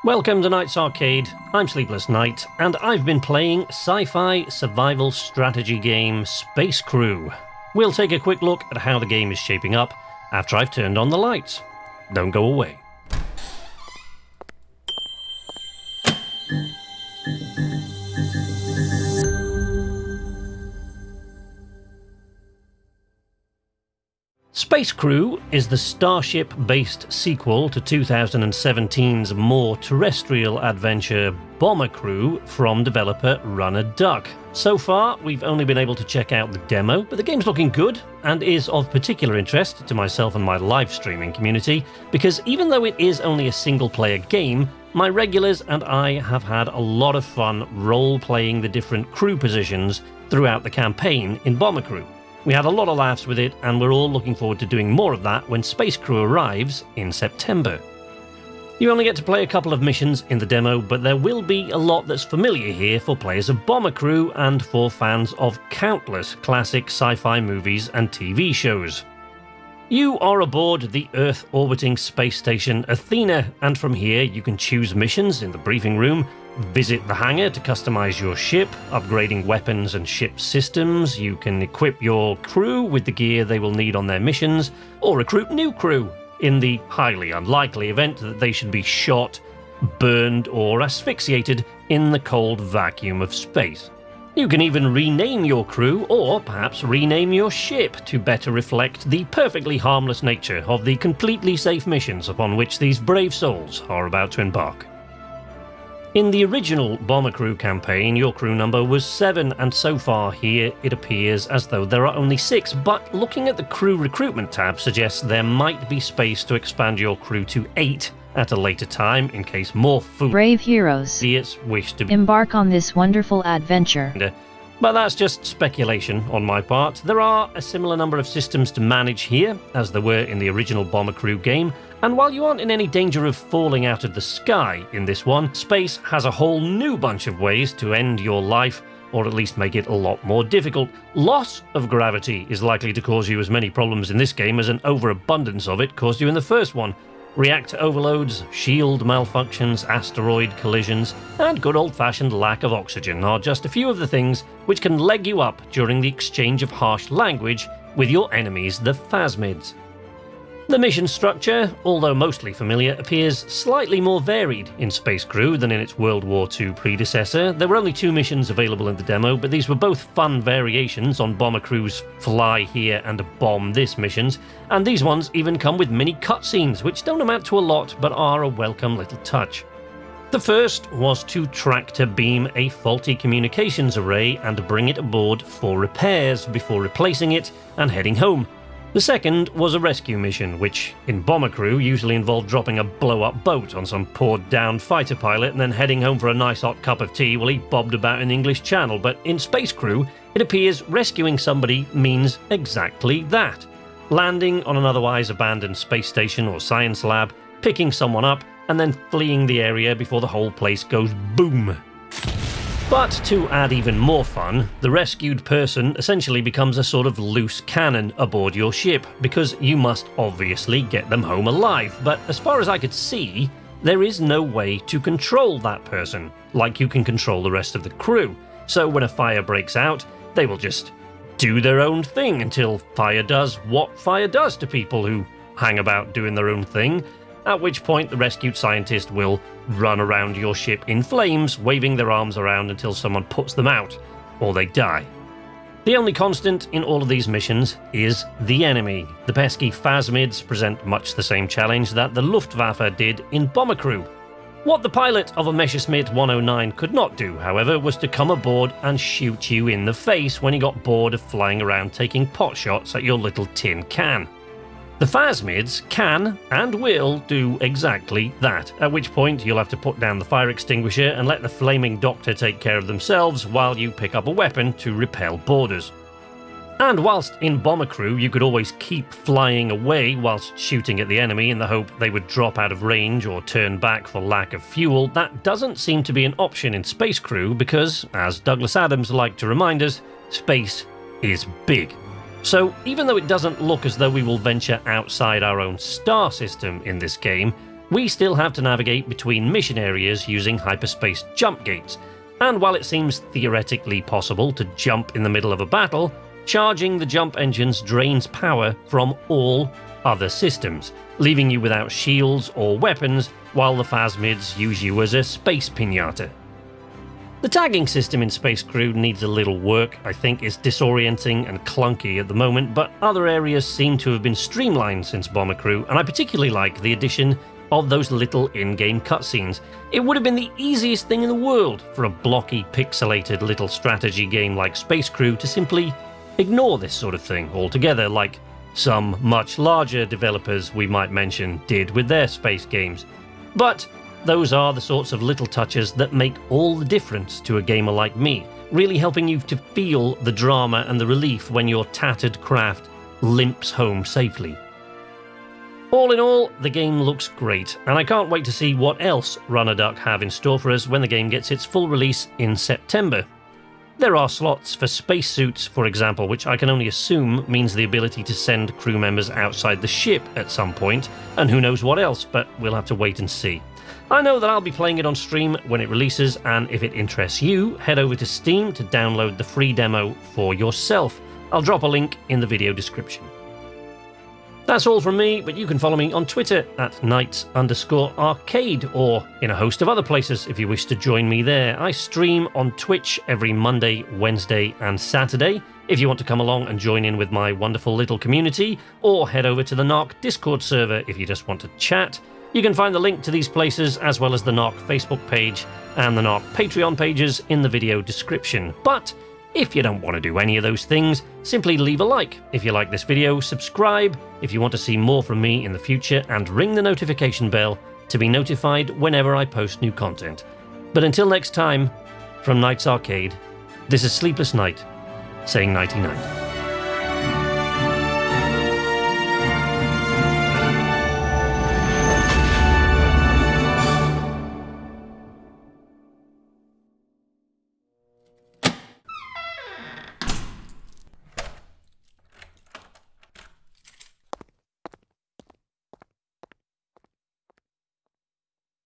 Welcome to Night's Arcade, I'm Sleepless Knight, and I've been playing sci-fi survival strategy game Space Crew. We'll take a quick look at how the game is shaping up after I've turned on the lights. Don't go away. Space Crew is the Starship-based sequel to 2017's more terrestrial adventure Bomber Crew from developer Runner Duck. So far, we've only been able to check out the demo, but the game's looking good and is of particular interest to myself and my live streaming community, because even though it is only a single-player game, my regulars and I have had a lot of fun role-playing the different crew positions throughout the campaign in Bomber Crew. We had a lot of laughs with it, and we're all looking forward to doing more of that when Space Crew arrives in September. You only get to play a couple of missions in the demo, but there will be a lot that's familiar here for players of Bomber Crew and for fans of countless classic sci-fi movies and TV shows. You are aboard the Earth-orbiting space station Athena, and from here you can choose missions in the briefing room, visit the hangar to customize your ship, upgrading weapons and ship systems. You can equip your crew with the gear they will need on their missions, or recruit new crew in the highly unlikely event that they should be shot, burned, or asphyxiated in the cold vacuum of space. You can even rename your crew, or perhaps rename your ship to better reflect the perfectly harmless nature of the completely safe missions upon which these brave souls are about to embark. In the original Bomber Crew campaign, your crew number was 7, and so far here it appears as though there are only 6, but looking at the crew recruitment tab suggests there might be space to expand your crew to 8 at a later time in case more brave heroes wish to embark on this wonderful adventure. But that's just speculation on my part. There are a similar number of systems to manage here as there were in the original Bomber Crew game, and while you aren't in any danger of falling out of the sky in this one, space has a whole new bunch of ways to end your life, or at least make it a lot more difficult. Loss of gravity is likely to cause you as many problems in this game as an overabundance of it caused you in the first one. Reactor overloads, shield malfunctions, asteroid collisions, and good old-fashioned lack of oxygen are just a few of the things which can leg you up during the exchange of harsh language with your enemies, the Phasmids. The mission structure, although mostly familiar, appears slightly more varied in Space Crew than in its World War II predecessor. There were only 2 missions available in the demo, but these were both fun variations on Bomber Crew's Fly Here and Bomb This missions, and these ones even come with mini cutscenes, which don't amount to a lot, but are a welcome little touch. The first was to tractor beam a faulty communications array and bring it aboard for repairs before replacing it and heading home. The second was a rescue mission, which in Bomber Crew usually involved dropping a blow-up boat on some poor downed fighter pilot and then heading home for a nice hot cup of tea while he bobbed about in the English Channel. But in Space Crew, it appears rescuing somebody means exactly that. Landing on an otherwise abandoned space station or science lab, picking someone up, and then fleeing the area before the whole place goes boom. But to add even more fun, the rescued person essentially becomes a sort of loose cannon aboard your ship, because you must obviously get them home alive, but as far as I could see, there is no way to control that person, like you can control the rest of the crew. So when a fire breaks out, they will just do their own thing until fire does what fire does to people who hang about doing their own thing, at which point the rescued scientist will run around your ship in flames, waving their arms around until someone puts them out, or they die. The only constant in all of these missions is the enemy. The pesky Phasmids present much the same challenge that the Luftwaffe did in Bomber Crew. What the pilot of a Messerschmitt 109 could not do, however, was to come aboard and shoot you in the face when he got bored of flying around taking pot shots at your little tin can. The Phasmids can and will do exactly that, at which point you'll have to put down the fire extinguisher and let the flaming doctor take care of themselves while you pick up a weapon to repel boarders. And whilst in Bomber Crew you could always keep flying away whilst shooting at the enemy in the hope they would drop out of range or turn back for lack of fuel, that doesn't seem to be an option in Space Crew because, as Douglas Adams liked to remind us, space is big. So even though it doesn't look as though we will venture outside our own star system in this game, we still have to navigate between mission areas using hyperspace jump gates. And while it seems theoretically possible to jump in the middle of a battle, charging the jump engines drains power from all other systems, leaving you without shields or weapons while the phasmids use you as a space pinata. The tagging system in Space Crew needs a little work. I think it's disorienting and clunky at the moment, but other areas seem to have been streamlined since Bomber Crew, and I particularly like the addition of those little in-game cutscenes. It would have been the easiest thing in the world for a blocky, pixelated little strategy game like Space Crew to simply ignore this sort of thing altogether, like some much larger developers we might mention did with their space games. But those are the sorts of little touches that make all the difference to a gamer like me, really helping you to feel the drama and the relief when your tattered craft limps home safely. All in all, the game looks great, and I can't wait to see what else Runner Duck have in store for us when the game gets its full release in September. There are slots for spacesuits, for example, which I can only assume means the ability to send crew members outside the ship at some point, and who knows what else, but we'll have to wait and see. I know that I'll be playing it on stream when it releases, and if it interests you, head over to Steam to download the free demo for yourself. I'll drop a link in the video description. That's all from me, but you can follow me on Twitter at knights_arcade, or in a host of other places if you wish to join me there. I stream on Twitch every Monday, Wednesday and Saturday. If you want to come along and join in with my wonderful little community, or head over to the KnArc Discord server if you just want to chat. You can find the link to these places, as well as the KnArc Facebook page and the KnArc Patreon pages in the video description. But if you don't want to do any of those things, simply leave a like if you like this video, subscribe if you want to see more from me in the future, and ring the notification bell to be notified whenever I post new content. But until next time, from Knights Arcade, this is Sleepless Night, saying nighty-night.